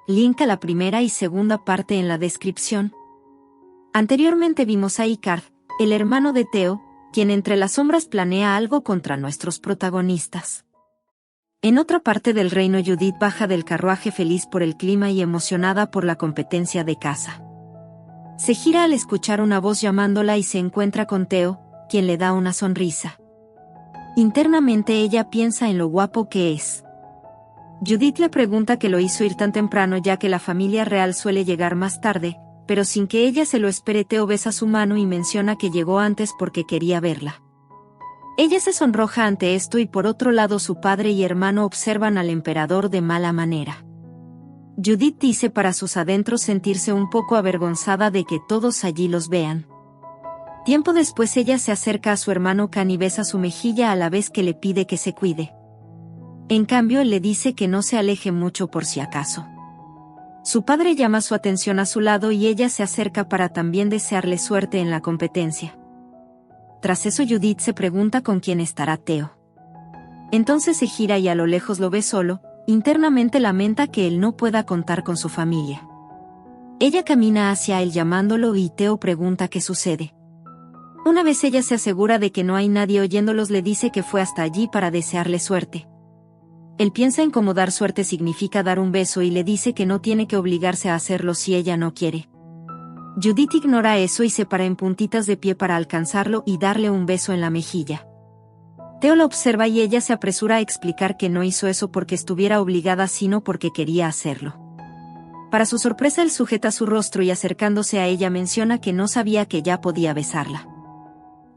link a la primera y segunda parte en la descripción. Anteriormente vimos a Icard, el hermano de Theo, quien entre las sombras planea algo contra nuestros protagonistas. En otra parte del reino, Judith baja del carruaje feliz por el clima y emocionada por la competencia de caza. Se gira al escuchar una voz llamándola y se encuentra con Theo, quien le da una sonrisa. Internamente ella piensa en lo guapo que es. Judith le pregunta qué lo hizo ir tan temprano, ya que la familia real suele llegar más tarde, pero sin que ella se lo espere, Theo besa su mano y menciona que llegó antes porque quería verla. Ella se sonroja ante esto y por otro lado su padre y hermano observan al emperador de mala manera. Judith dice para sus adentros sentirse un poco avergonzada de que todos allí los vean. Tiempo después ella se acerca a su hermano Khan y besa su mejilla a la vez que le pide que se cuide. En cambio él le dice que no se aleje mucho por si acaso. Su padre llama su atención a su lado y ella se acerca para también desearle suerte en la competencia. Tras eso Judith se pregunta con quién estará Theo. Entonces se gira y a lo lejos lo ve solo, internamente lamenta que él no pueda contar con su familia. Ella camina hacia él llamándolo y Theo pregunta qué sucede. Una vez ella se asegura de que no hay nadie oyéndolos, le dice que fue hasta allí para desearle suerte. Él piensa en cómo dar suerte significa dar un beso y le dice que no tiene que obligarse a hacerlo si ella no quiere. Judith ignora eso y se para en puntitas de pie para alcanzarlo y darle un beso en la mejilla. Theo la observa y ella se apresura a explicar que no hizo eso porque estuviera obligada, sino porque quería hacerlo. Para su sorpresa él sujeta su rostro y acercándose a ella menciona que no sabía que ya podía besarla.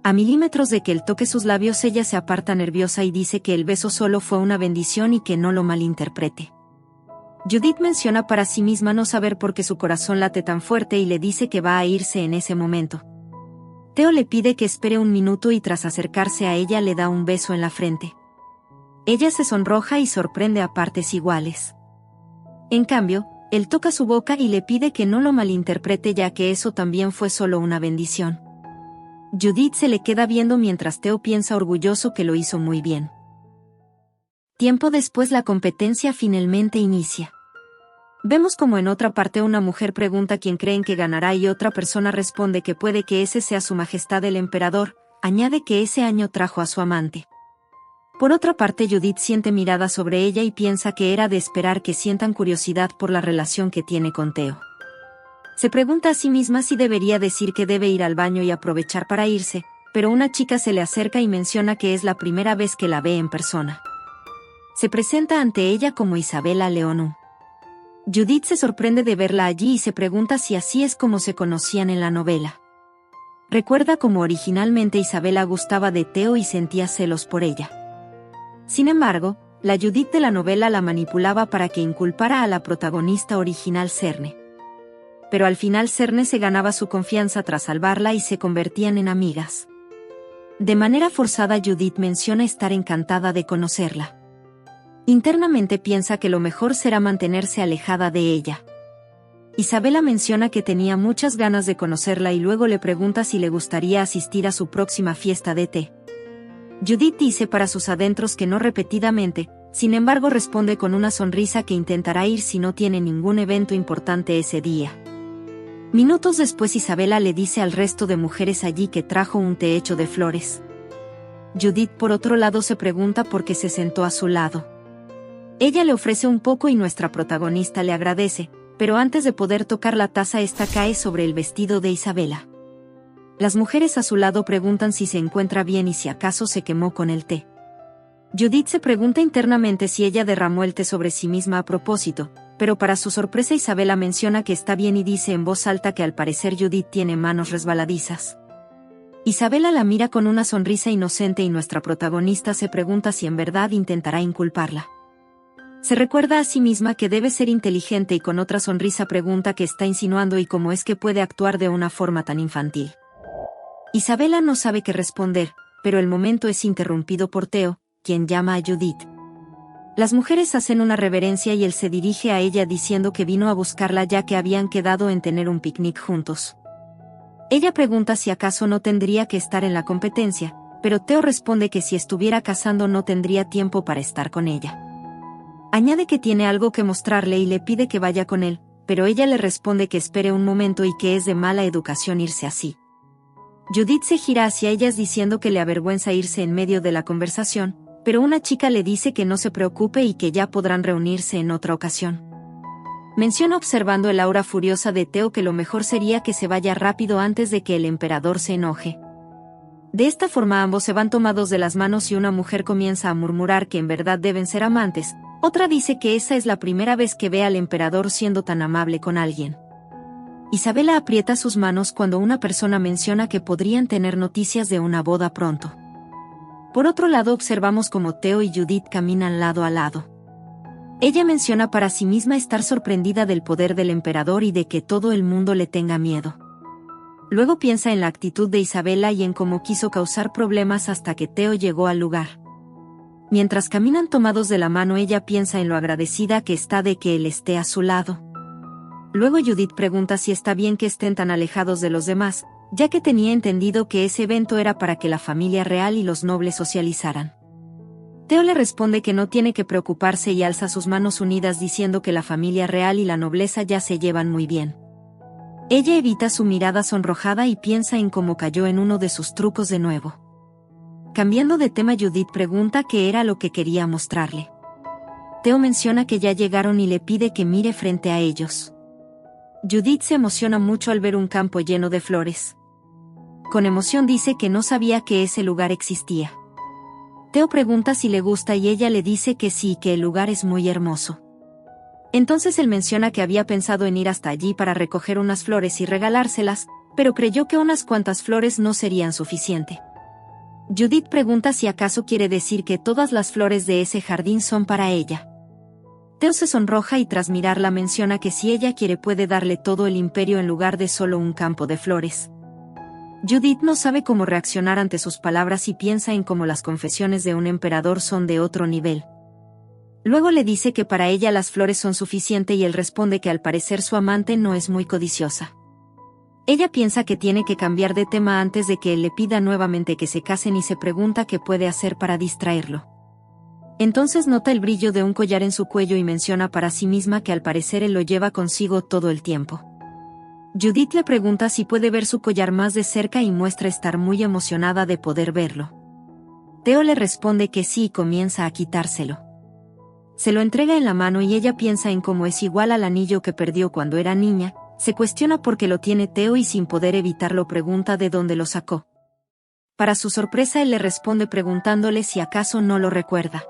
A milímetros de que él toque sus labios ella se aparta nerviosa y dice que el beso solo fue una bendición y que no lo malinterprete. Judith menciona para sí misma no saber por qué su corazón late tan fuerte y le dice que va a irse en ese momento. Theo le pide que espere un minuto y tras acercarse a ella le da un beso en la frente. Ella se sonroja y sorprende a partes iguales. En cambio, él toca su boca y le pide que no lo malinterprete, ya que eso también fue solo una bendición. Judith se le queda viendo mientras Theo piensa orgulloso que lo hizo muy bien. Tiempo después la competencia finalmente inicia. Vemos como en otra parte una mujer pregunta quién creen que ganará y otra persona responde que puede que ese sea su majestad el emperador, añade que ese año trajo a su amante. Por otra parte Judith siente mirada sobre ella y piensa que era de esperar que sientan curiosidad por la relación que tiene con Theo. Se pregunta a sí misma si debería decir que debe ir al baño y aprovechar para irse, pero una chica se le acerca y menciona que es la primera vez que la ve en persona. Se presenta ante ella como Isabella Leonum. Judith se sorprende de verla allí y se pregunta si así es como se conocían en la novela. Recuerda cómo originalmente Isabella gustaba de Theo y sentía celos por ella. Sin embargo, la Judith de la novela la manipulaba para que inculpara a la protagonista original Cerne. Pero al final Cerne se ganaba su confianza tras salvarla y se convertían en amigas. De manera forzada Judith menciona estar encantada de conocerla. Internamente piensa que lo mejor será mantenerse alejada de ella. Isabella menciona que tenía muchas ganas de conocerla y luego le pregunta si le gustaría asistir a su próxima fiesta de té. Judith dice para sus adentros que no repetidamente, sin embargo responde con una sonrisa que intentará ir si no tiene ningún evento importante ese día. Minutos después Isabella le dice al resto de mujeres allí que trajo un té hecho de flores. Judith por otro lado se pregunta por qué se sentó a su lado. Ella le ofrece un poco y nuestra protagonista le agradece, pero antes de poder tocar la taza esta cae sobre el vestido de Isabella. Las mujeres a su lado preguntan si se encuentra bien y si acaso se quemó con el té. Judith se pregunta internamente si ella derramó el té sobre sí misma a propósito, pero para su sorpresa Isabella menciona que está bien y dice en voz alta que al parecer Judith tiene manos resbaladizas. Isabella la mira con una sonrisa inocente y nuestra protagonista se pregunta si en verdad intentará inculparla. Se recuerda a sí misma que debe ser inteligente y con otra sonrisa pregunta qué está insinuando y cómo es que puede actuar de una forma tan infantil. Isabella no sabe qué responder, pero el momento es interrumpido por Theo, quien llama a Judith. Las mujeres hacen una reverencia y él se dirige a ella diciendo que vino a buscarla ya que habían quedado en tener un picnic juntos. Ella pregunta si acaso no tendría que estar en la competencia, pero Theo responde que si estuviera cazando no tendría tiempo para estar con ella. Añade que tiene algo que mostrarle y le pide que vaya con él, pero ella le responde que espere un momento y que es de mala educación irse así. Judith se gira hacia ellas diciendo que le avergüenza irse en medio de la conversación, pero una chica le dice que no se preocupe y que ya podrán reunirse en otra ocasión. Menciona observando el aura furiosa de Theo que lo mejor sería que se vaya rápido antes de que el emperador se enoje. De esta forma ambos se van tomados de las manos y una mujer comienza a murmurar que en verdad deben ser amantes, otra dice que esa es la primera vez que ve al emperador siendo tan amable con alguien. Isabela aprieta sus manos cuando una persona menciona que podrían tener noticias de una boda pronto. Por otro lado observamos cómo Theo y Judith caminan lado a lado. Ella menciona para sí misma estar sorprendida del poder del emperador y de que todo el mundo le tenga miedo. Luego piensa en la actitud de Isabela y en cómo quiso causar problemas hasta que Theo llegó al lugar. Mientras caminan tomados de la mano ella piensa en lo agradecida que está de que él esté a su lado. Luego Judith pregunta si está bien que estén tan alejados de los demás, ya que tenía entendido que ese evento era para que la familia real y los nobles socializaran. Theo le responde que no tiene que preocuparse y alza sus manos unidas diciendo que la familia real y la nobleza ya se llevan muy bien. Ella evita su mirada sonrojada y piensa en cómo cayó en uno de sus trucos de nuevo. Cambiando de tema, Judith pregunta qué era lo que quería mostrarle. Theo menciona que ya llegaron y le pide que mire frente a ellos. Judith se emociona mucho al ver un campo lleno de flores. Con emoción dice que no sabía que ese lugar existía. Theo pregunta si le gusta y ella le dice que sí y que el lugar es muy hermoso. Entonces él menciona que había pensado en ir hasta allí para recoger unas flores y regalárselas, pero creyó que unas cuantas flores no serían suficiente. Judith pregunta si acaso quiere decir que todas las flores de ese jardín son para ella. Theo se sonroja y tras mirarla menciona que si ella quiere puede darle todo el imperio en lugar de solo un campo de flores. Judith no sabe cómo reaccionar ante sus palabras y piensa en cómo las confesiones de un emperador son de otro nivel. Luego le dice que para ella las flores son suficiente y él responde que al parecer su amante no es muy codiciosa. Ella piensa que tiene que cambiar de tema antes de que él le pida nuevamente que se casen y se pregunta qué puede hacer para distraerlo. Entonces nota el brillo de un collar en su cuello y menciona para sí misma que al parecer él lo lleva consigo todo el tiempo. Judith le pregunta si puede ver su collar más de cerca y muestra estar muy emocionada de poder verlo. Theo le responde que sí y comienza a quitárselo. Se lo entrega en la mano y ella piensa en cómo es igual al anillo que perdió cuando era niña, se cuestiona por qué lo tiene Theo y sin poder evitarlo pregunta de dónde lo sacó. Para su sorpresa él le responde preguntándole si acaso no lo recuerda.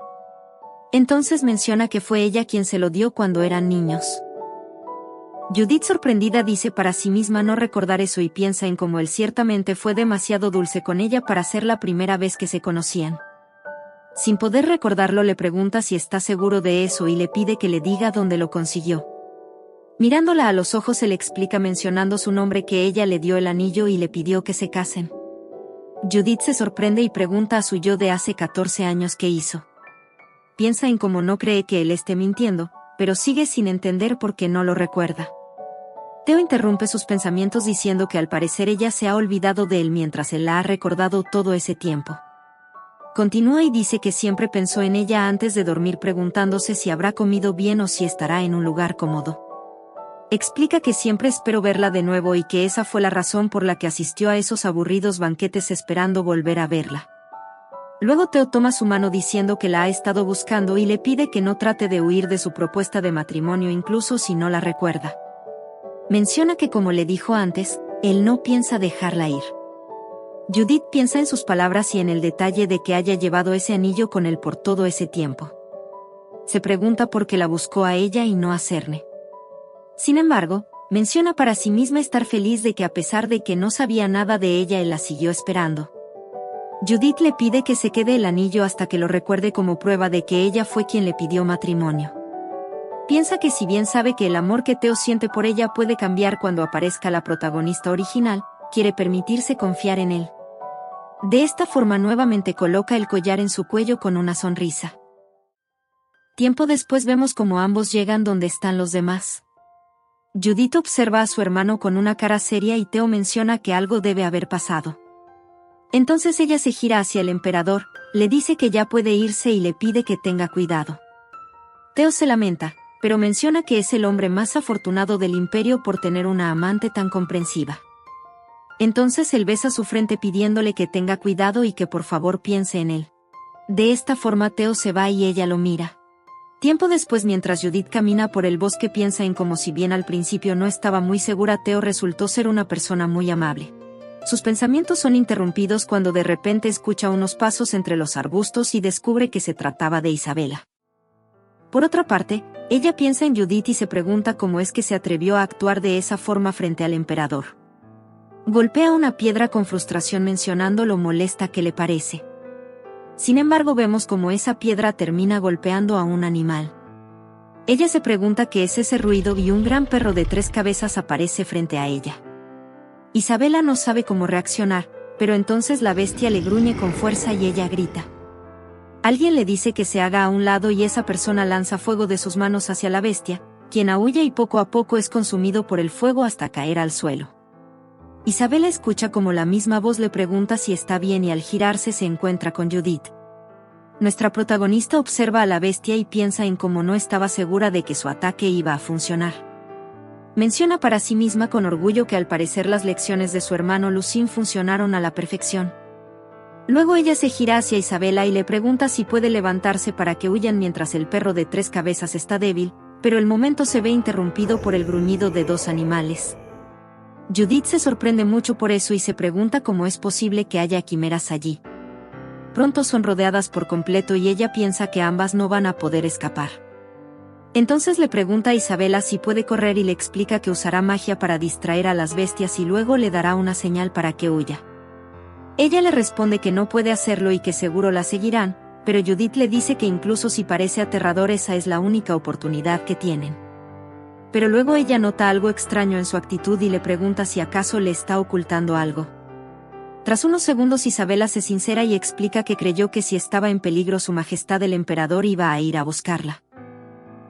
Entonces menciona que fue ella quien se lo dio cuando eran niños. Judith sorprendida dice para sí misma no recordar eso y piensa en cómo él ciertamente fue demasiado dulce con ella para ser la primera vez que se conocían. Sin poder recordarlo le pregunta si está seguro de eso y le pide que le diga dónde lo consiguió. Mirándola a los ojos se le explica mencionando su nombre que ella le dio el anillo y le pidió que se casen. Judith se sorprende y pregunta a su yo de hace 14 años qué hizo. Piensa en cómo no cree que él esté mintiendo, pero sigue sin entender por qué no lo recuerda. Theo interrumpe sus pensamientos diciendo que al parecer ella se ha olvidado de él mientras él la ha recordado todo ese tiempo. Continúa y dice que siempre pensó en ella antes de dormir preguntándose si habrá comido bien o si estará en un lugar cómodo. Explica que siempre esperó verla de nuevo y que esa fue la razón por la que asistió a esos aburridos banquetes esperando volver a verla. Luego Theo toma su mano diciendo que la ha estado buscando y le pide que no trate de huir de su propuesta de matrimonio incluso si no la recuerda. Menciona que como le dijo antes, él no piensa dejarla ir. Judith piensa en sus palabras y en el detalle de que haya llevado ese anillo con él por todo ese tiempo. Se pregunta por qué la buscó a ella y no a Cerne. Sin embargo, menciona para sí misma estar feliz de que a pesar de que no sabía nada de ella él la siguió esperando. Judith le pide que se quede el anillo hasta que lo recuerde como prueba de que ella fue quien le pidió matrimonio. Piensa que si bien sabe que el amor que Theo siente por ella puede cambiar cuando aparezca la protagonista original, quiere permitirse confiar en él. De esta forma nuevamente coloca el collar en su cuello con una sonrisa. Tiempo después vemos como ambos llegan donde están los demás. Judith observa a su hermano con una cara seria y Theo menciona que algo debe haber pasado. Entonces ella se gira hacia el emperador, le dice que ya puede irse y le pide que tenga cuidado. Teo se lamenta, pero menciona que es el hombre más afortunado del imperio por tener una amante tan comprensiva. Entonces él besa su frente pidiéndole que tenga cuidado y que por favor piense en él. De esta forma Teo se va y ella lo mira. Tiempo después, mientras Judith camina por el bosque, piensa en cómo, si bien al principio no estaba muy segura, Teo resultó ser una persona muy amable. Sus pensamientos son interrumpidos cuando de repente escucha unos pasos entre los arbustos y descubre que se trataba de Isabela. Por otra parte, ella piensa en Judith y se pregunta cómo es que se atrevió a actuar de esa forma frente al emperador. Golpea una piedra con frustración mencionando lo molesta que le parece. Sin embargo, vemos cómo esa piedra termina golpeando a un animal. Ella se pregunta qué es ese ruido y un gran perro de 3 cabezas aparece frente a ella. Isabela no sabe cómo reaccionar, pero entonces la bestia le gruñe con fuerza y ella grita. Alguien le dice que se haga a un lado y esa persona lanza fuego de sus manos hacia la bestia, quien aúlla y poco a poco es consumido por el fuego hasta caer al suelo. Isabela escucha como la misma voz le pregunta si está bien y al girarse se encuentra con Judith. Nuestra protagonista observa a la bestia y piensa en cómo no estaba segura de que su ataque iba a funcionar. Menciona para sí misma con orgullo que al parecer las lecciones de su hermano Lucien funcionaron a la perfección. Luego ella se gira hacia Isabela y le pregunta si puede levantarse para que huyan mientras el perro de 3 cabezas está débil, pero el momento se ve interrumpido por el gruñido de 2 animales. Judith se sorprende mucho por eso y se pregunta cómo es posible que haya quimeras allí. Pronto son rodeadas por completo y ella piensa que ambas no van a poder escapar. Entonces le pregunta a Isabela si puede correr y le explica que usará magia para distraer a las bestias y luego le dará una señal para que huya. Ella le responde que no puede hacerlo y que seguro la seguirán, pero Judith le dice que incluso si parece aterrador, esa es la única oportunidad que tienen. Pero luego ella nota algo extraño en su actitud y le pregunta si acaso le está ocultando algo. Tras unos segundos Isabela se sincera y explica que creyó que si estaba en peligro su majestad el emperador iba a ir a buscarla.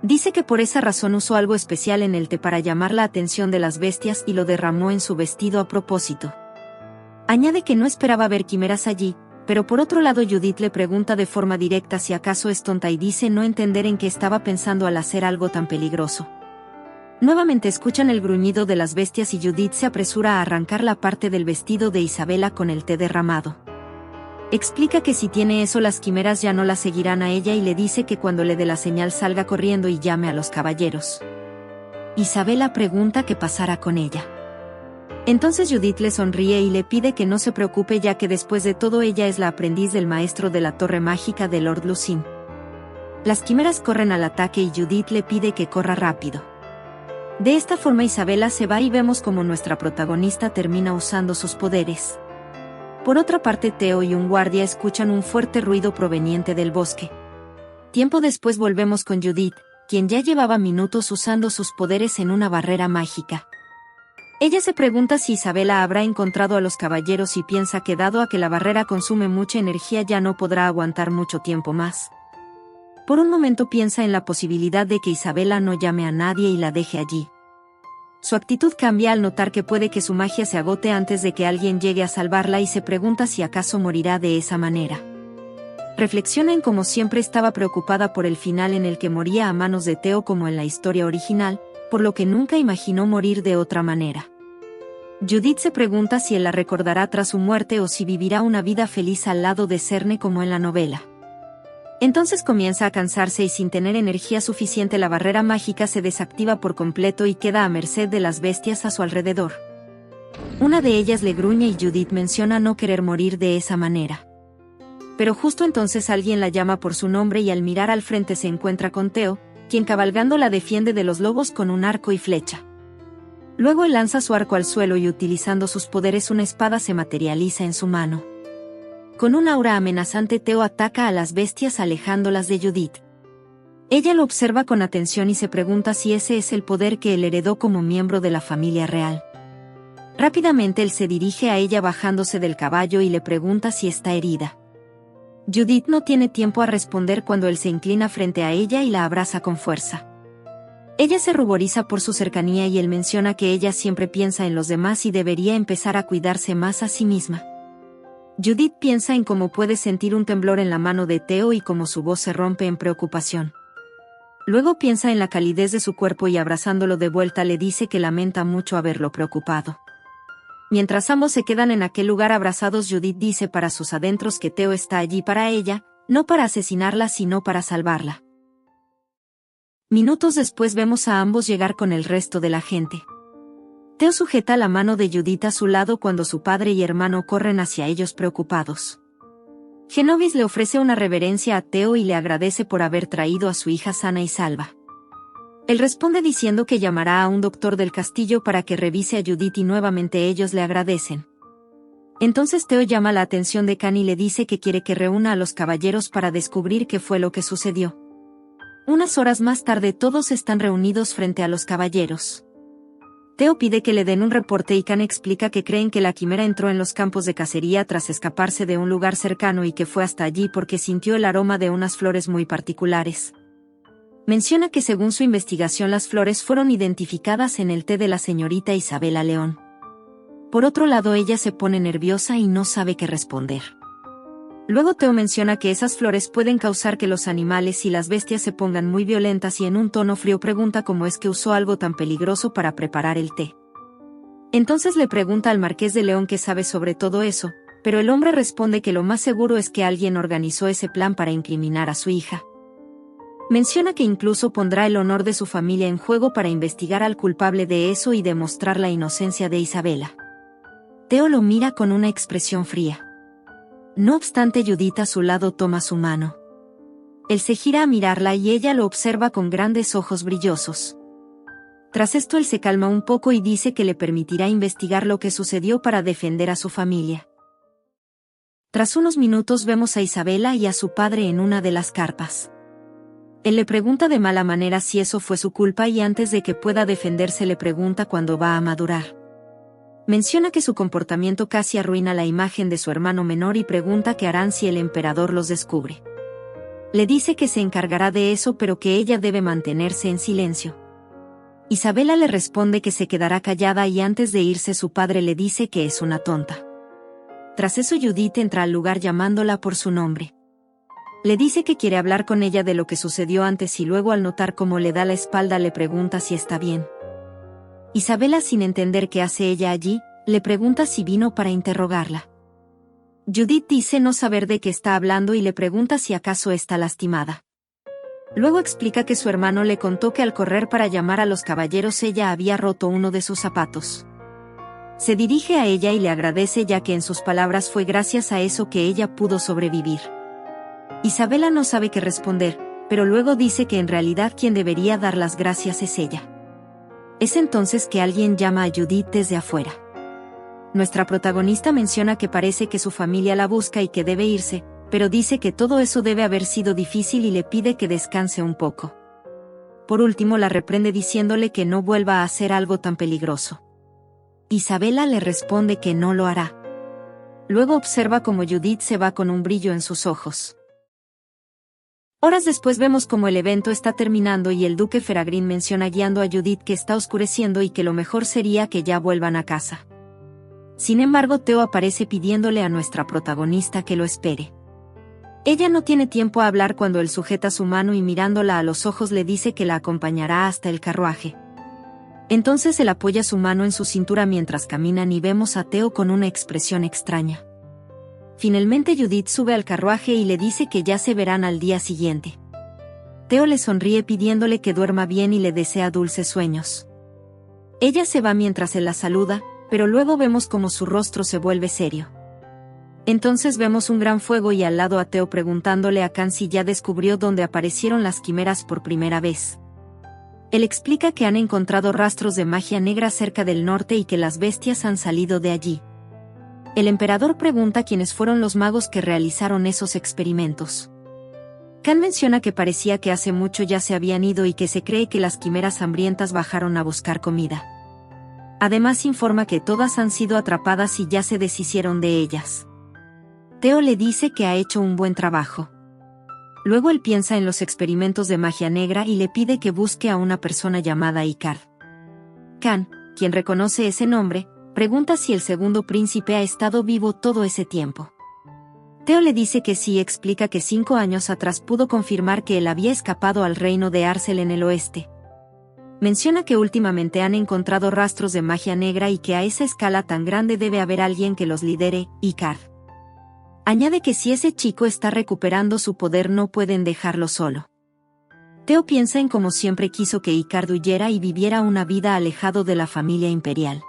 Dice que por esa razón usó algo especial en el té para llamar la atención de las bestias y lo derramó en su vestido a propósito. Añade que no esperaba ver quimeras allí, pero por otro lado Judith le pregunta de forma directa si acaso es tonta y dice no entender en qué estaba pensando al hacer algo tan peligroso. Nuevamente escuchan el gruñido de las bestias y Judith se apresura a arrancar la parte del vestido de Isabela con el té derramado. Explica que si tiene eso las quimeras ya no la seguirán a ella y le dice que cuando le dé la señal salga corriendo y llame a los caballeros. Isabela pregunta qué pasará con ella. Entonces Judith le sonríe y le pide que no se preocupe ya que después de todo ella es la aprendiz del maestro de la torre mágica de Lord Lucien. Las quimeras corren al ataque y Judith le pide que corra rápido. De esta forma Isabela se va y vemos como nuestra protagonista termina usando sus poderes. Por otra parte Teo y un guardia escuchan un fuerte ruido proveniente del bosque. Tiempo después volvemos con Judith, quien ya llevaba minutos usando sus poderes en una barrera mágica. Ella se pregunta si Isabela habrá encontrado a los caballeros y piensa que dado a que la barrera consume mucha energía ya no podrá aguantar mucho tiempo más. Por un momento piensa en la posibilidad de que Isabela no llame a nadie y la deje allí. Su actitud cambia al notar que puede que su magia se agote antes de que alguien llegue a salvarla y se pregunta si acaso morirá de esa manera. Reflexiona en cómo siempre estaba preocupada por el final en el que moría a manos de Teo como en la historia original, por lo que nunca imaginó morir de otra manera. Judith se pregunta si él la recordará tras su muerte o si vivirá una vida feliz al lado de Cerne como en la novela. Entonces comienza a cansarse y sin tener energía suficiente la barrera mágica se desactiva por completo y queda a merced de las bestias a su alrededor. Una de ellas le gruñe y Judith menciona no querer morir de esa manera. Pero justo entonces alguien la llama por su nombre y al mirar al frente se encuentra con Teo, quien cabalgando la defiende de los lobos con un arco y flecha. Luego él lanza su arco al suelo y utilizando sus poderes una espada se materializa en su mano. Con un aura amenazante Teo ataca a las bestias alejándolas de Judith. Ella lo observa con atención y se pregunta si ese es el poder que él heredó como miembro de la familia real. Rápidamente él se dirige a ella bajándose del caballo y le pregunta si está herida. Judith no tiene tiempo a responder cuando él se inclina frente a ella y la abraza con fuerza. Ella se ruboriza por su cercanía y él menciona que ella siempre piensa en los demás y debería empezar a cuidarse más a sí misma. Judith piensa en cómo puede sentir un temblor en la mano de Teo y cómo su voz se rompe en preocupación. Luego piensa en la calidez de su cuerpo y abrazándolo de vuelta le dice que lamenta mucho haberlo preocupado. Mientras ambos se quedan en aquel lugar abrazados, Judith dice para sus adentros que Theo está allí para ella, no para asesinarla sino para salvarla. Minutos después vemos a ambos llegar con el resto de la gente. Theo sujeta la mano de Judith a su lado cuando su padre y hermano corren hacia ellos preocupados. Genovis le ofrece una reverencia a Theo y le agradece por haber traído a su hija sana y salva. Él responde diciendo que llamará a un doctor del castillo para que revise a Judith y nuevamente ellos le agradecen. Entonces Theo llama la atención de Khan y le dice que quiere que reúna a los caballeros para descubrir qué fue lo que sucedió. Unas horas más tarde todos están reunidos frente a los caballeros. Theo pide que le den un reporte y Khan explica que creen que la quimera entró en los campos de cacería tras escaparse de un lugar cercano y que fue hasta allí porque sintió el aroma de unas flores muy particulares. Menciona que según su investigación las flores fueron identificadas en el té de la señorita Isabela León. Por otro lado, ella se pone nerviosa y no sabe qué responder. Luego Theo menciona que esas flores pueden causar que los animales y las bestias se pongan muy violentas y en un tono frío pregunta cómo es que usó algo tan peligroso para preparar el té. Entonces le pregunta al Marqués de León qué sabe sobre todo eso, pero el hombre responde que lo más seguro es que alguien organizó ese plan para incriminar a su hija. Menciona que incluso pondrá el honor de su familia en juego para investigar al culpable de eso y demostrar la inocencia de Isabela. Theo lo mira con una expresión fría. No obstante, Judith a su lado toma su mano. Él se gira a mirarla y ella lo observa con grandes ojos brillosos. Tras esto él se calma un poco y dice que le permitirá investigar lo que sucedió para defender a su familia. Tras unos minutos vemos a Isabela y a su padre en una de las carpas. Él le pregunta de mala manera si eso fue su culpa y antes de que pueda defenderse le pregunta cuándo va a madurar. Menciona que su comportamiento casi arruina la imagen de su hermano menor y pregunta qué harán si el emperador los descubre. Le dice que se encargará de eso pero que ella debe mantenerse en silencio. Isabela le responde que se quedará callada y antes de irse su padre le dice que es una tonta. Tras eso Judith entra al lugar llamándola por su nombre. Le dice que quiere hablar con ella de lo que sucedió antes y luego al notar cómo le da la espalda le pregunta si está bien. Isabela, sin entender qué hace ella allí, le pregunta si vino para interrogarla. Judith dice no saber de qué está hablando y le pregunta si acaso está lastimada. Luego explica que su hermano le contó que al correr para llamar a los caballeros ella había roto uno de sus zapatos. Se dirige a ella y le agradece ya que en sus palabras fue gracias a eso que ella pudo sobrevivir. Isabela no sabe qué responder, pero luego dice que en realidad quien debería dar las gracias es ella. Es entonces que alguien llama a Judith desde afuera. Nuestra protagonista menciona que parece que su familia la busca y que debe irse, pero dice que todo eso debe haber sido difícil y le pide que descanse un poco. Por último la reprende diciéndole que no vuelva a hacer algo tan peligroso. Isabela le responde que no lo hará. Luego observa cómo Judith se va con un brillo en sus ojos. Horas después vemos cómo el evento está terminando y el duque Feragrin menciona guiando a Judith que está oscureciendo y que lo mejor sería que ya vuelvan a casa. Sin embargo, Theo aparece pidiéndole a nuestra protagonista que lo espere. Ella no tiene tiempo a hablar cuando él sujeta su mano y mirándola a los ojos le dice que la acompañará hasta el carruaje. Entonces él apoya su mano en su cintura mientras caminan y vemos a Theo con una expresión extraña. Finalmente Judith sube al carruaje y le dice que ya se verán al día siguiente. Theo le sonríe pidiéndole que duerma bien y le desea dulces sueños. Ella se va mientras él la saluda, pero luego vemos como su rostro se vuelve serio. Entonces vemos un gran fuego y al lado a Theo preguntándole a Khan si ya descubrió dónde aparecieron las quimeras por primera vez. Él explica que han encontrado rastros de magia negra cerca del norte y que las bestias han salido de allí. El emperador pregunta quiénes fueron los magos que realizaron esos experimentos. Khan menciona que parecía que hace mucho ya se habían ido y que se cree que las quimeras hambrientas bajaron a buscar comida. Además informa que todas han sido atrapadas y ya se deshicieron de ellas. Theo le dice que ha hecho un buen trabajo. Luego él piensa en los experimentos de magia negra y le pide que busque a una persona llamada Icard. Khan, quien reconoce ese nombre, pregunta si el segundo príncipe ha estado vivo todo ese tiempo. Teo le dice que sí y explica que 5 años atrás pudo confirmar que él había escapado al reino de Arcel en el oeste. Menciona que últimamente han encontrado rastros de magia negra y que a esa escala tan grande debe haber alguien que los lidere, Icard. Añade que si ese chico está recuperando su poder no pueden dejarlo solo. Teo piensa en cómo siempre quiso que Icard huyera y viviera una vida alejado de la familia imperial.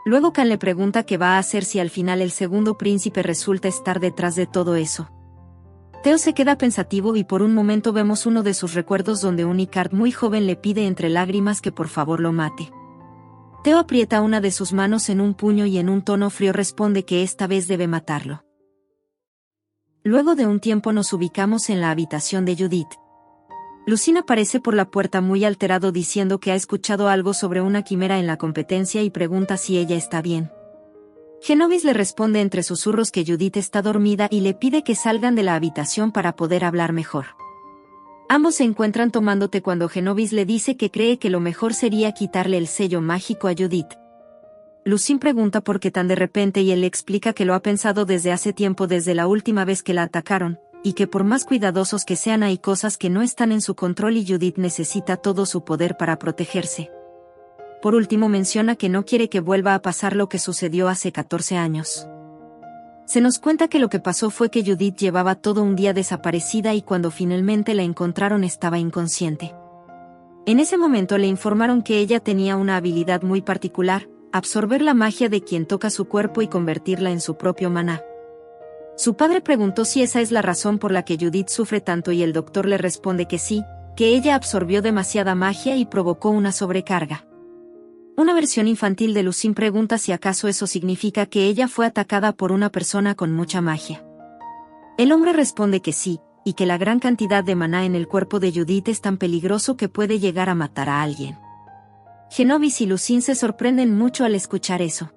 Luego Can le pregunta qué va a hacer si al final el segundo príncipe resulta estar detrás de todo eso. Teo se queda pensativo y por un momento vemos uno de sus recuerdos donde un Icard muy joven le pide entre lágrimas que por favor lo mate. Teo aprieta una de sus manos en un puño y en un tono frío responde que esta vez debe matarlo. Luego de un tiempo nos ubicamos en la habitación de Judith. Lucien aparece por la puerta muy alterado diciendo que ha escuchado algo sobre una quimera en la competencia y pregunta si ella está bien. Genovis le responde entre susurros que Judith está dormida y le pide que salgan de la habitación para poder hablar mejor. Ambos se encuentran tomando té cuando Genovis le dice que cree que lo mejor sería quitarle el sello mágico a Judith. Lucien pregunta por qué tan de repente y él le explica que lo ha pensado desde hace tiempo, desde la última vez que la atacaron, y que por más cuidadosos que sean hay cosas que no están en su control y Judith necesita todo su poder para protegerse. Por último menciona que no quiere que vuelva a pasar lo que sucedió hace 14 años. Se nos cuenta que lo que pasó fue que Judith llevaba todo un día desaparecida y cuando finalmente la encontraron estaba inconsciente. En ese momento le informaron que ella tenía una habilidad muy particular, absorber la magia de quien toca su cuerpo y convertirla en su propio maná. Su padre preguntó si esa es la razón por la que Judith sufre tanto y el doctor le responde que sí, que ella absorbió demasiada magia y provocó una sobrecarga. Una versión infantil de Lucien pregunta si acaso eso significa que ella fue atacada por una persona con mucha magia. El hombre responde que sí, y que la gran cantidad de maná en el cuerpo de Judith es tan peligroso que puede llegar a matar a alguien. Genovis y Lucien se sorprenden mucho al escuchar eso.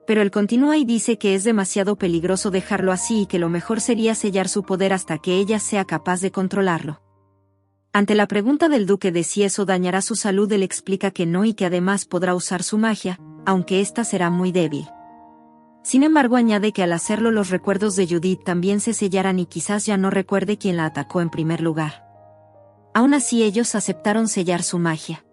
Pero él continúa y dice que es demasiado peligroso dejarlo así y que lo mejor sería sellar su poder hasta que ella sea capaz de controlarlo. Ante la pregunta del duque de si eso dañará su salud, él explica que no y que además podrá usar su magia, aunque ésta será muy débil. Sin embargo, añade que al hacerlo los recuerdos de Judith también se sellarán y quizás ya no recuerde quién la atacó en primer lugar. Aún así ellos aceptaron sellar su magia.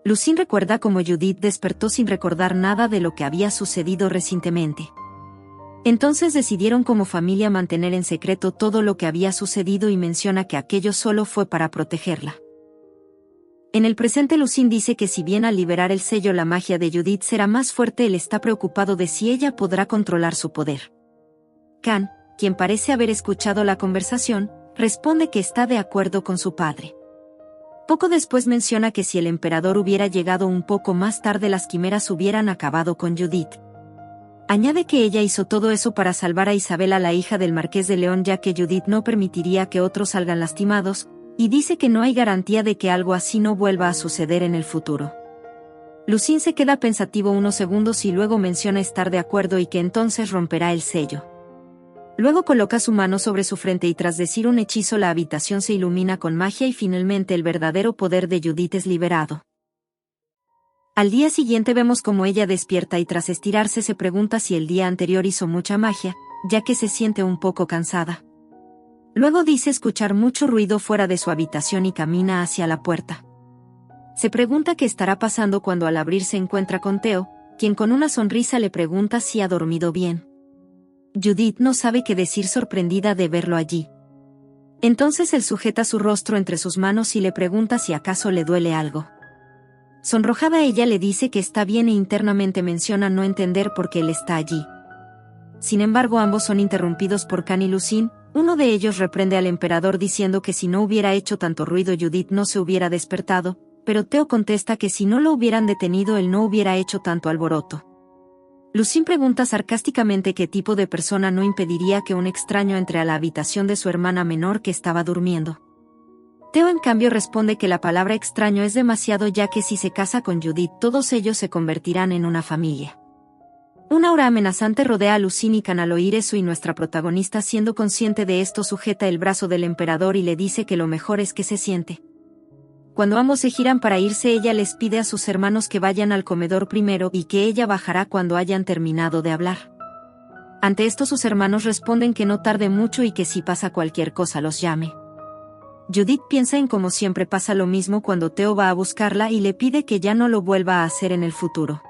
Lucien recuerda cómo Judith despertó sin recordar nada de lo que había sucedido recientemente. Entonces decidieron como familia mantener en secreto todo lo que había sucedido y menciona que aquello solo fue para protegerla. En el presente Lucien dice que si bien al liberar el sello la magia de Judith será más fuerte, él está preocupado de si ella podrá controlar su poder. Can, quien parece haber escuchado la conversación, responde que está de acuerdo con su padre. Poco después menciona que si el emperador hubiera llegado un poco más tarde las quimeras hubieran acabado con Judith. Añade que ella hizo todo eso para salvar a Isabela, la hija del Marqués de León, ya que Judith no permitiría que otros salgan lastimados, y dice que no hay garantía de que algo así no vuelva a suceder en el futuro. Lucien se queda pensativo unos segundos y luego menciona estar de acuerdo y que entonces romperá el sello. Luego coloca su mano sobre su frente y tras decir un hechizo la habitación se ilumina con magia y finalmente el verdadero poder de Judith es liberado. Al día siguiente vemos cómo ella despierta y tras estirarse se pregunta si el día anterior hizo mucha magia, ya que se siente un poco cansada. Luego dice escuchar mucho ruido fuera de su habitación y camina hacia la puerta. Se pregunta qué estará pasando cuando al abrir se encuentra con Teo, quien con una sonrisa le pregunta si ha dormido bien. Judith no sabe qué decir, sorprendida de verlo allí. Entonces él sujeta su rostro entre sus manos y le pregunta si acaso le duele algo. Sonrojada ella le dice que está bien e internamente menciona no entender por qué él está allí. Sin embargo, ambos son interrumpidos por Can y Lucien. Uno de ellos reprende al emperador diciendo que si no hubiera hecho tanto ruido Judith no se hubiera despertado, pero Teo contesta que si no lo hubieran detenido él no hubiera hecho tanto alboroto. Lucien pregunta sarcásticamente qué tipo de persona no impediría que un extraño entre a la habitación de su hermana menor que estaba durmiendo. Teo en cambio responde que la palabra extraño es demasiado, ya que si se casa con Judith todos ellos se convertirán en una familia. Una aura amenazante rodea a Lucien y Can al oír eso y nuestra protagonista, siendo consciente de esto, sujeta el brazo del emperador y le dice que lo mejor es que se siente. Cuando ambos se giran para irse ella les pide a sus hermanos que vayan al comedor primero y que ella bajará cuando hayan terminado de hablar. Ante esto sus hermanos responden que no tarde mucho y que si pasa cualquier cosa los llame. Judith piensa en cómo siempre pasa lo mismo cuando Theo va a buscarla y le pide que ya no lo vuelva a hacer en el futuro.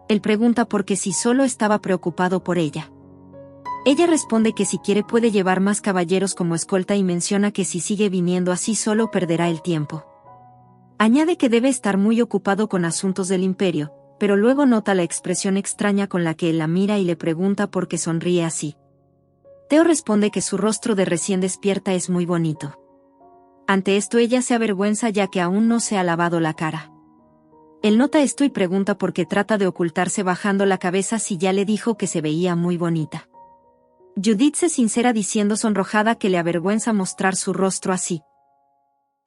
Él pregunta por qué si solo estaba preocupado por ella. Ella responde que si quiere puede llevar más caballeros como escolta y menciona que si sigue viniendo así solo perderá el tiempo. Añade que debe estar muy ocupado con asuntos del imperio, pero luego nota la expresión extraña con la que él la mira y le pregunta por qué sonríe así. Theo responde que su rostro de recién despierta es muy bonito. Ante esto ella se avergüenza ya que aún no se ha lavado la cara. Él nota esto y pregunta por qué trata de ocultarse bajando la cabeza si ya le dijo que se veía muy bonita. Judith se sincera diciendo sonrojada que le avergüenza mostrar su rostro así.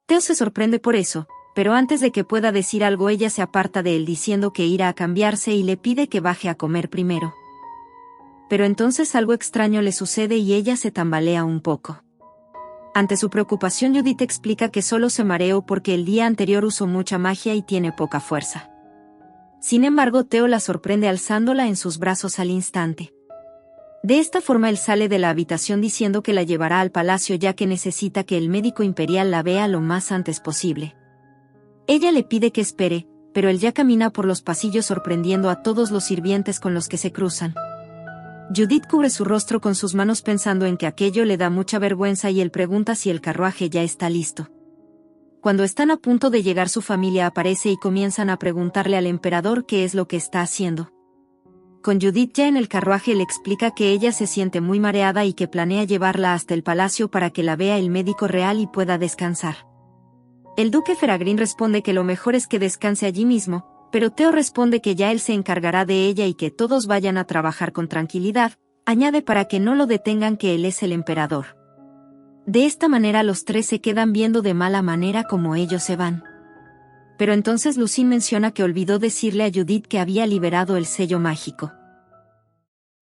Theo se sorprende por eso, pero antes de que pueda decir algo ella se aparta de él diciendo que irá a cambiarse y le pide que baje a comer primero. Pero entonces algo extraño le sucede y ella se tambalea un poco. Ante su preocupación Judith explica que solo se mareó porque el día anterior usó mucha magia y tiene poca fuerza. Sin embargo Theo la sorprende alzándola en sus brazos al instante. De esta forma él sale de la habitación diciendo que la llevará al palacio ya que necesita que el médico imperial la vea lo más antes posible. Ella le pide que espere, pero él ya camina por los pasillos sorprendiendo a todos los sirvientes con los que se cruzan. Judith cubre su rostro con sus manos pensando en que aquello le da mucha vergüenza y él pregunta si el carruaje ya está listo. Cuando están a punto de llegar su familia aparece y comienzan a preguntarle al emperador qué es lo que está haciendo. Con Judith ya en el carruaje le explica que ella se siente muy mareada y que planea llevarla hasta el palacio para que la vea el médico real y pueda descansar. El duque Feragrin responde que lo mejor es que descanse allí mismo, pero Theo responde que ya él se encargará de ella y que todos vayan a trabajar con tranquilidad, añade para que no lo detengan que él es el emperador. De esta manera los tres se quedan viendo de mala manera como ellos se van. Pero entonces Lucine menciona que olvidó decirle a Judith que había liberado el sello mágico.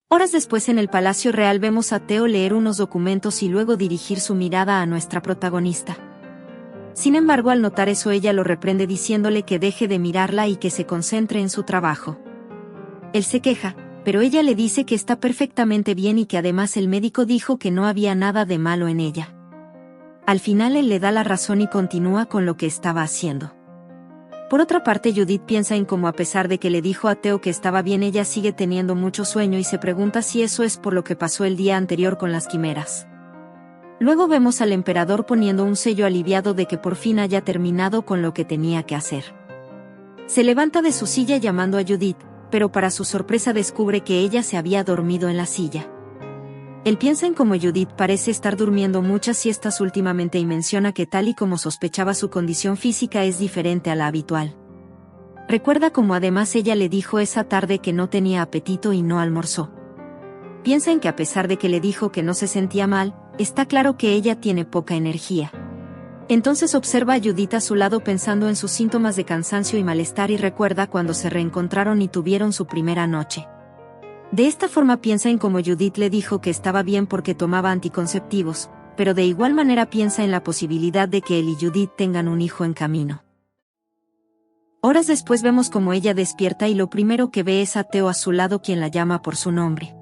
Horas después en el Palacio Real vemos a Theo leer unos documentos y luego dirigir su mirada a nuestra protagonista. Sin embargo, al notar eso ella lo reprende diciéndole que deje de mirarla y que se concentre en su trabajo. Él se queja, pero ella le dice que está perfectamente bien y que además el médico dijo que no había nada de malo en ella. Al final él le da la razón y continúa con lo que estaba haciendo. Por otra parte Judith piensa en cómo a pesar de que le dijo a Theo que estaba bien ella sigue teniendo mucho sueño y se pregunta si eso es por lo que pasó el día anterior con las quimeras. Luego vemos al emperador poniendo un sello aliviado de que por fin haya terminado con lo que tenía que hacer. Se levanta de su silla llamando a Judith, pero para su sorpresa descubre que ella se había dormido en la silla. Él piensa en cómo Judith parece estar durmiendo muchas siestas últimamente y menciona que tal y como sospechaba su condición física es diferente a la habitual. Recuerda cómo además ella le dijo esa tarde que no tenía apetito y no almorzó. Piensa en que a pesar de que le dijo que no se sentía mal, está claro que ella tiene poca energía. Entonces observa a Judith a su lado pensando en sus síntomas de cansancio y malestar y recuerda cuando se reencontraron y tuvieron su primera noche. De esta forma piensa en cómo Judith le dijo que estaba bien porque tomaba anticonceptivos, pero de igual manera piensa en la posibilidad de que él y Judith tengan un hijo en camino. Horas después vemos cómo ella despierta y lo primero que ve es a Theo a su lado quien la llama por su nombre.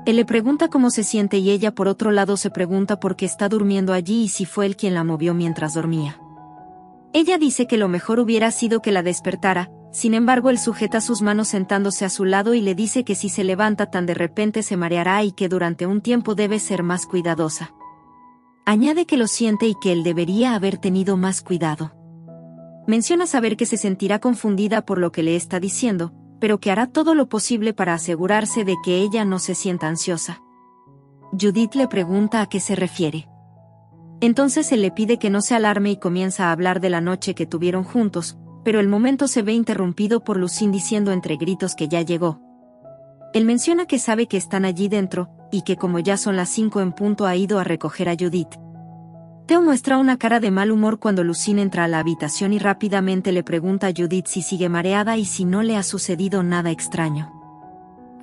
Él le pregunta cómo se siente y ella por otro lado se pregunta por qué está durmiendo allí y si fue él quien la movió mientras dormía. Ella dice que lo mejor hubiera sido que la despertara, sin embargo él sujeta sus manos sentándose a su lado y le dice que si se levanta tan de repente se mareará y que durante un tiempo debe ser más cuidadosa. Añade que lo siente y que él debería haber tenido más cuidado. Menciona saber que se sentirá confundida por lo que le está diciendo, pero que hará todo lo posible para asegurarse de que ella no se sienta ansiosa. Judith le pregunta a qué se refiere. Entonces él le pide que no se alarme y comienza a hablar de la noche que tuvieron juntos, pero el momento se ve interrumpido por Lucine diciendo entre gritos que ya llegó. Él menciona que sabe que están allí dentro, y que como ya son las 5 en punto ha ido a recoger a Judith. Theo muestra una cara de mal humor cuando Lucine entra a la habitación y rápidamente le pregunta a Judith si sigue mareada y si no le ha sucedido nada extraño.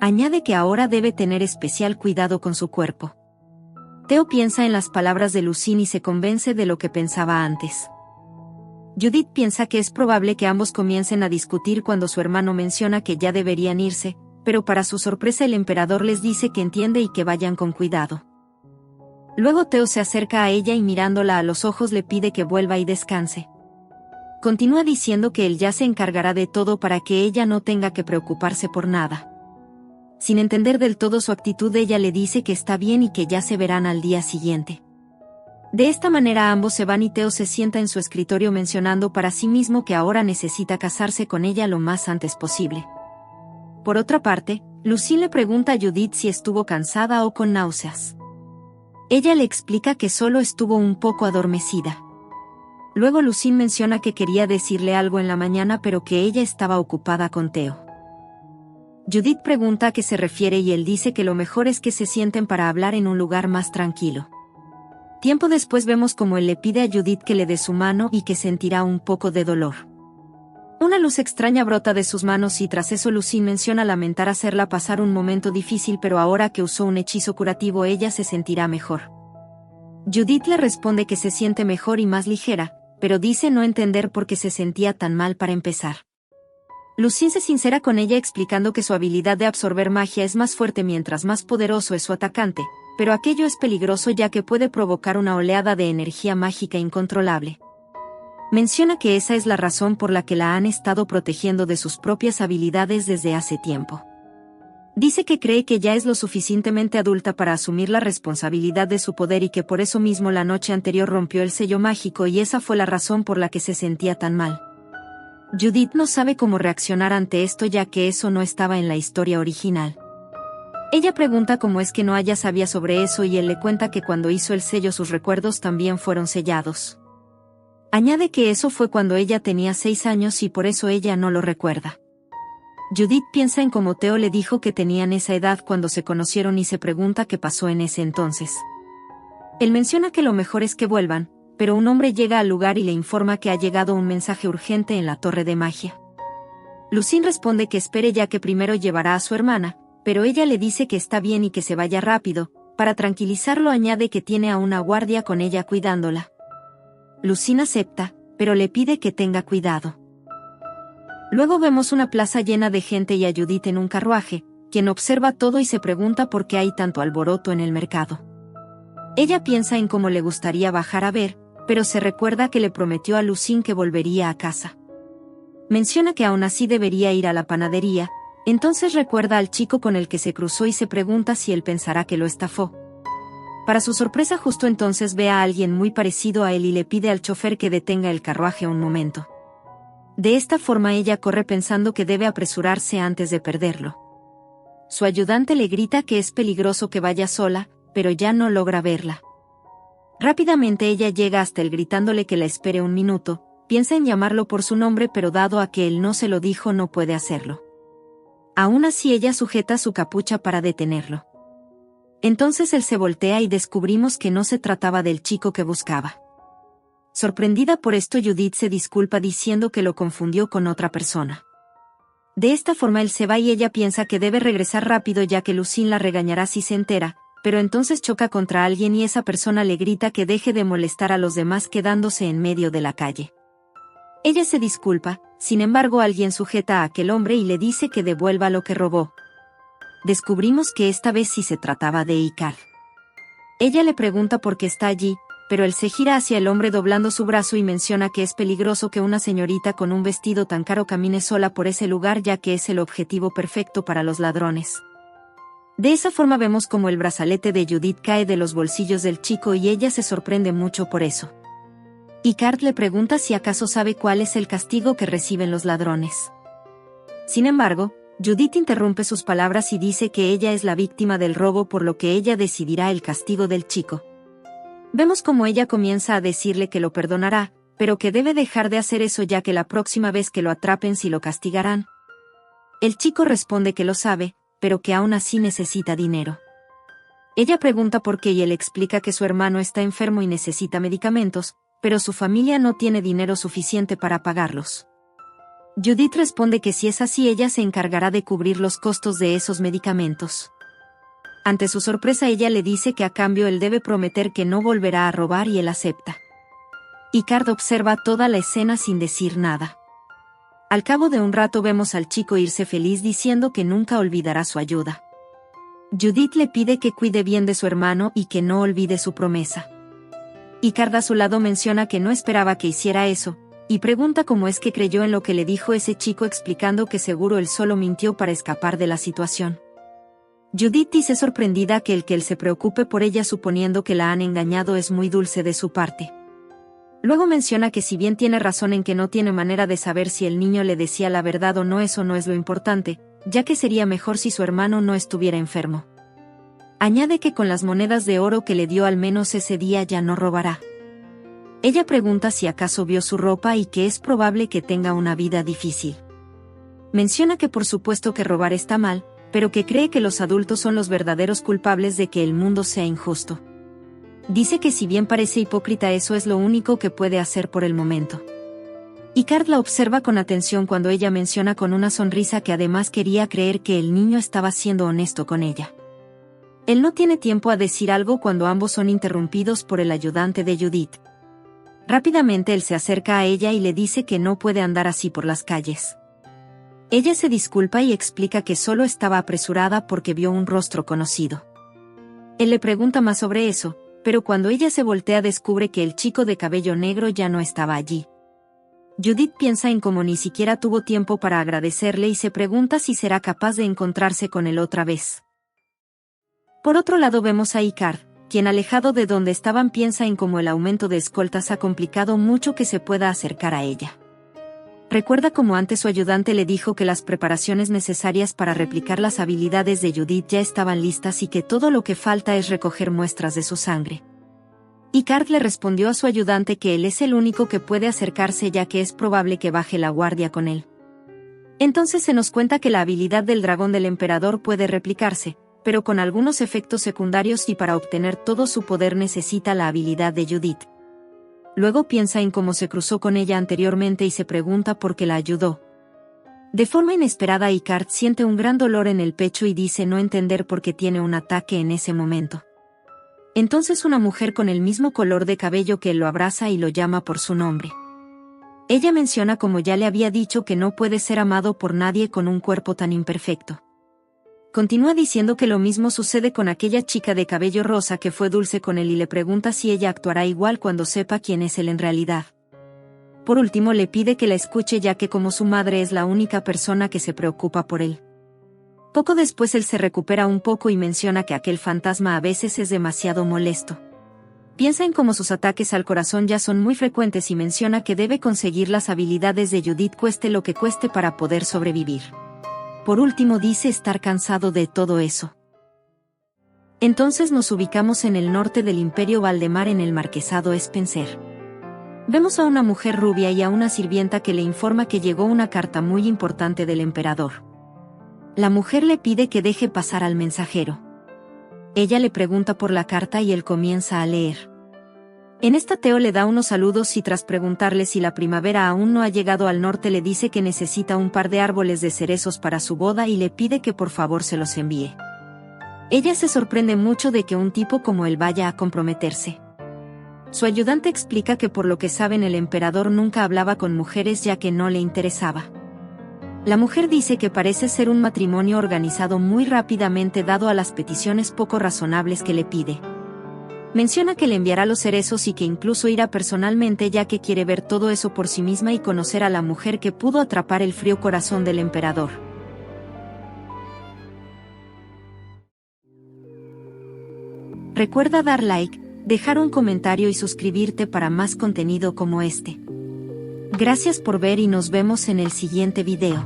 Añade que ahora debe tener especial cuidado con su cuerpo. Theo piensa en las palabras de Lucine y se convence de lo que pensaba antes. Judith piensa que es probable que ambos comiencen a discutir cuando su hermano menciona que ya deberían irse, pero para su sorpresa el emperador les dice que entiende y que vayan con cuidado. Luego Teo se acerca a ella y mirándola a los ojos le pide que vuelva y descanse. Continúa diciendo que él ya se encargará de todo para que ella no tenga que preocuparse por nada. Sin entender del todo su actitud, ella le dice que está bien y que ya se verán al día siguiente. De esta manera ambos se van y Teo se sienta en su escritorio mencionando para sí mismo que ahora necesita casarse con ella lo más antes posible. Por otra parte, Lucille le pregunta a Judith si estuvo cansada o con náuseas. Ella le explica que solo estuvo un poco adormecida. Luego Lucille menciona que quería decirle algo en la mañana pero que ella estaba ocupada con Teo. Judith pregunta a qué se refiere y él dice que lo mejor es que se sienten para hablar en un lugar más tranquilo. Tiempo después vemos como él le pide a Judith que le dé su mano y que sentirá un poco de dolor. Una luz extraña brota de sus manos y tras eso Lucille menciona lamentar hacerla pasar un momento difícil pero ahora que usó un hechizo curativo ella se sentirá mejor. Judith le responde que se siente mejor y más ligera, pero dice no entender por qué se sentía tan mal para empezar. Lucille se sincera con ella explicando que su habilidad de absorber magia es más fuerte mientras más poderoso es su atacante, pero aquello es peligroso ya que puede provocar una oleada de energía mágica incontrolable. Menciona que esa es la razón por la que la han estado protegiendo de sus propias habilidades desde hace tiempo. Dice que cree que ya es lo suficientemente adulta para asumir la responsabilidad de su poder y que por eso mismo la noche anterior rompió el sello mágico y esa fue la razón por la que se sentía tan mal. Judith no sabe cómo reaccionar ante esto ya que eso no estaba en la historia original. Ella pregunta cómo es que no ella sabía sobre eso y él le cuenta que cuando hizo el sello sus recuerdos también fueron sellados. Añade que eso fue cuando ella tenía 6 años y por eso ella no lo recuerda. Judith piensa en cómo Teo le dijo que tenían esa edad cuando se conocieron y se pregunta qué pasó en ese entonces. Él menciona que lo mejor es que vuelvan, pero un hombre llega al lugar y le informa que ha llegado un mensaje urgente en la torre de magia. Lucille responde que espere ya que primero llevará a su hermana, pero ella le dice que está bien y que se vaya rápido. Para tranquilizarlo añade que tiene a una guardia con ella cuidándola. Lucille acepta, pero le pide que tenga cuidado. Luego vemos una plaza llena de gente y a Judith en un carruaje, quien observa todo y se pregunta por qué hay tanto alboroto en el mercado. Ella piensa en cómo le gustaría bajar a ver, pero se recuerda que le prometió a Lucille que volvería a casa. Menciona que aún así debería ir a la panadería, entonces recuerda al chico con el que se cruzó y se pregunta si él pensará que lo estafó. Para su sorpresa justo entonces ve a alguien muy parecido a él y le pide al chofer que detenga el carruaje un momento. De esta forma ella corre pensando que debe apresurarse antes de perderlo. Su ayudante le grita que es peligroso que vaya sola, pero ya no logra verla. Rápidamente ella llega hasta él gritándole que la espere un minuto, piensa en llamarlo por su nombre pero dado a que él no se lo dijo no puede hacerlo. Aún así ella sujeta su capucha para detenerlo. Entonces él se voltea y descubrimos que no se trataba del chico que buscaba. Sorprendida por esto Judith se disculpa diciendo que lo confundió con otra persona. De esta forma él se va y ella piensa que debe regresar rápido ya que Lucille la regañará si se entera, pero entonces choca contra alguien y esa persona le grita que deje de molestar a los demás quedándose en medio de la calle. Ella se disculpa, sin embargo alguien sujeta a aquel hombre y le dice que devuelva lo que robó. Descubrimos que esta vez sí se trataba de Icar. Ella le pregunta por qué está allí, pero él se gira hacia el hombre doblando su brazo y menciona que es peligroso que una señorita con un vestido tan caro camine sola por ese lugar ya que es el objetivo perfecto para los ladrones. De esa forma vemos como el brazalete de Judith cae de los bolsillos del chico y ella se sorprende mucho por eso. Icar le pregunta si acaso sabe cuál es el castigo que reciben los ladrones. Sin embargo, Judith interrumpe sus palabras y dice que ella es la víctima del robo por lo que ella decidirá el castigo del chico. Vemos como ella comienza a decirle que lo perdonará, pero que debe dejar de hacer eso ya que la próxima vez que lo atrapen sí lo castigarán. El chico responde que lo sabe, pero que aún así necesita dinero. Ella pregunta por qué y él explica que su hermano está enfermo y necesita medicamentos, pero su familia no tiene dinero suficiente para pagarlos. Judith responde que si es así ella se encargará de cubrir los costos de esos medicamentos. Ante su sorpresa ella le dice que a cambio él debe prometer que no volverá a robar y él acepta. Icar observa toda la escena sin decir nada. Al cabo de un rato vemos al chico irse feliz diciendo que nunca olvidará su ayuda. Judith le pide que cuide bien de su hermano y que no olvide su promesa. Icard a su lado menciona que no esperaba que hiciera eso, y pregunta cómo es que creyó en lo que le dijo ese chico, explicando que seguro él solo mintió para escapar de la situación. Judith dice sorprendida que él se preocupe por ella suponiendo que la han engañado es muy dulce de su parte. Luego menciona que si bien tiene razón en que no tiene manera de saber si el niño le decía la verdad o no, eso no es lo importante, ya que sería mejor si su hermano no estuviera enfermo. Añade que con las monedas de oro que le dio al menos ese día ya no robará. Ella pregunta si acaso vio su ropa y que es probable que tenga una vida difícil. Menciona que por supuesto que robar está mal, pero que cree que los adultos son los verdaderos culpables de que el mundo sea injusto. Dice que si bien parece hipócrita, eso es lo único que puede hacer por el momento. Icard la observa con atención cuando ella menciona con una sonrisa que además quería creer que el niño estaba siendo honesto con ella. Él no tiene tiempo a decir algo cuando ambos son interrumpidos por el ayudante de Judith. Rápidamente él se acerca a ella y le dice que no puede andar así por las calles. Ella se disculpa y explica que solo estaba apresurada porque vio un rostro conocido. Él le pregunta más sobre eso, pero cuando ella se voltea descubre que el chico de cabello negro ya no estaba allí. Judith piensa en cómo ni siquiera tuvo tiempo para agradecerle y se pregunta si será capaz de encontrarse con él otra vez. Por otro lado vemos a Icard, quien alejado de donde estaban piensa en cómo el aumento de escoltas ha complicado mucho que se pueda acercar a ella. Recuerda cómo antes su ayudante le dijo que las preparaciones necesarias para replicar las habilidades de Judith ya estaban listas y que todo lo que falta es recoger muestras de su sangre. Icard le respondió a su ayudante que él es el único que puede acercarse, ya que es probable que baje la guardia con él. Entonces se nos cuenta que la habilidad del dragón del emperador puede replicarse, pero con algunos efectos secundarios, y para obtener todo su poder necesita la habilidad de Judith. Luego piensa en cómo se cruzó con ella anteriormente y se pregunta por qué la ayudó. De forma inesperada Icard siente un gran dolor en el pecho y dice no entender por qué tiene un ataque en ese momento. Entonces una mujer con el mismo color de cabello que él lo abraza y lo llama por su nombre. Ella menciona como ya le había dicho que no puede ser amado por nadie con un cuerpo tan imperfecto. Continúa diciendo que lo mismo sucede con aquella chica de cabello rosa que fue dulce con él y le pregunta si ella actuará igual cuando sepa quién es él en realidad. Por último le pide que la escuche, ya que como su madre es la única persona que se preocupa por él. Poco después él se recupera un poco y menciona que aquel fantasma a veces es demasiado molesto. Piensa en cómo sus ataques al corazón ya son muy frecuentes y menciona que debe conseguir las habilidades de Judith cueste lo que cueste para poder sobrevivir. Por último dice estar cansado de todo eso. Entonces nos ubicamos en el norte del Imperio Valdemar, en el Marquesado Spencer. Vemos a una mujer rubia y a una sirvienta que le informa que llegó una carta muy importante del emperador. La mujer le pide que deje pasar al mensajero. Ella le pregunta por la carta y él comienza a leer. En esta Teo le da unos saludos y tras preguntarle si la primavera aún no ha llegado al norte le dice que necesita un par de árboles de cerezos para su boda y le pide que por favor se los envíe. Ella se sorprende mucho de que un tipo como él vaya a comprometerse. Su ayudante explica que por lo que saben el emperador nunca hablaba con mujeres ya que no le interesaba. La mujer dice que parece ser un matrimonio organizado muy rápidamente dado a las peticiones poco razonables que le pide. Menciona que le enviará los cerezos y que incluso irá personalmente ya que quiere ver todo eso por sí misma y conocer a la mujer que pudo atrapar el frío corazón del emperador. Recuerda dar like, dejar un comentario y suscribirte para más contenido como este. Gracias por ver y nos vemos en el siguiente video.